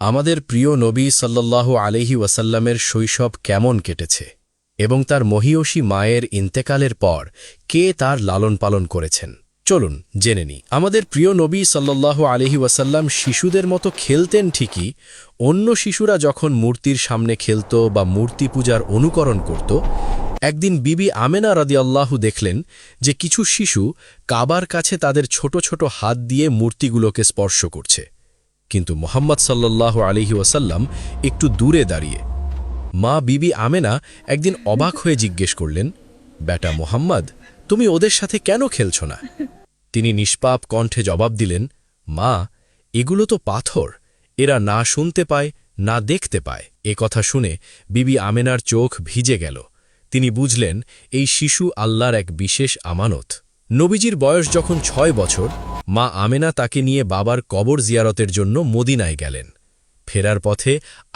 আমাদের প্রিয় নবী সাল্লাল্লাহু আলাইহি ওয়াসাল্লামের শৈশব কেমন কেটেছে এবং তার মহীয়সী মায়ের ইন্তেকালের পর কে তার লালন পালন করেছেন চলুন জেনে নিই। আমাদের প্রিয় নবী সাল্লাল্লাহু আলাইহি ওয়াসাল্লাম শিশুদের মতো খেলতেন ঠিকই, অন্য শিশুরা যখন মূর্তির সামনে খেলত বা মূর্তি পূজার অনুকরণ করত, একদিন বিবি আমেনা রাদিয়াল্লাহু দেখলেন যে কিছু শিশু কাবার কাছে তাদের ছোট ছোট হাত দিয়ে মূর্তিগুলোকে স্পর্শ করছে, কিন্তু মুহাম্মদ সাল্লাল্লাহু আলাইহি ওয়াসাল্লাম একটু দূরে দাঁড়িয়ে। মা বিবি আমেনা একদিন অবাক হয়ে জিজ্ঞেস করলেন, বেটা মুহাম্মদ, তুমি ওদের সাথে কেন খেলছ না? তিনি নিষ্পাপ কণ্ঠে জবাব দিলেন, মা, এগুলো তো পাথর, এরা না শুনতে পায় না দেখতে পায়। এ কথা শুনে বিবি আমেনার চোখ ভিজে গেল। তিনি বুঝলেন এই শিশু আল্লাহর এক বিশেষ আমানত। নবীজির বয়স যখন ৬ বছর, মা আমেনা তাকে নিয়ে বাবার কবর জিয়ারতের জন্য মদিনায় গেলেন। ফেরার পথে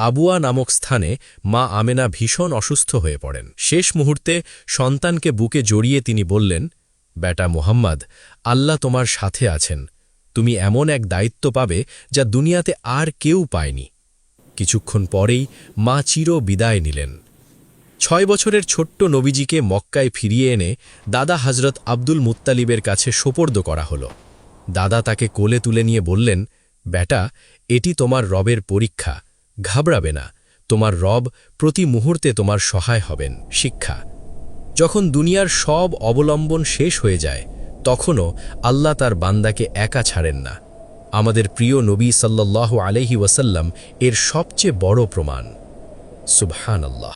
আবুয়া নামক স্থানে মা আমেনা ভীষণ অসুস্থ হয়ে পড়েন। শেষ মুহূর্তে সন্তানকে বুকে জড়িয়ে তিনি বললেন, বেটা মুহাম্মদ, আল্লাহ তোমার সাথে আছেন, তুমি এমন এক দায়িত্ব পাবে যা দুনিয়াতে আর কেউ পায়নি। কিছুক্ষণ পরেই মা চির বিদায় নিলেন। ৬ বছরের ছোট্ট নবীজিকে মক্কায় ফিরিয়ে এনে দাদা হজরত আব্দুল মুত্তালিবের কাছে সোপর্দ করা হল। দাদা তাকে কোলে তুলে নিয়ে বললেন, বেটা, এটি তোমার রবের পরীক্ষা, ঘাবড়াবে না, তোমার রব প্রতি মুহূর্তে তোমার সহায় হবেন। শিক্ষা: যখন দুনিয়ার সব অবলম্বন শেষ হয়ে যায়, তখনও আল্লাহ তার বান্দাকে একা ছাড়েন না। আমাদের প্রিয় নবী সাল্লাল্লাহু আলাইহি ওয়াসাল্লাম এর সবচেয়ে বড় প্রমাণ। সুবহানাল্লাহ।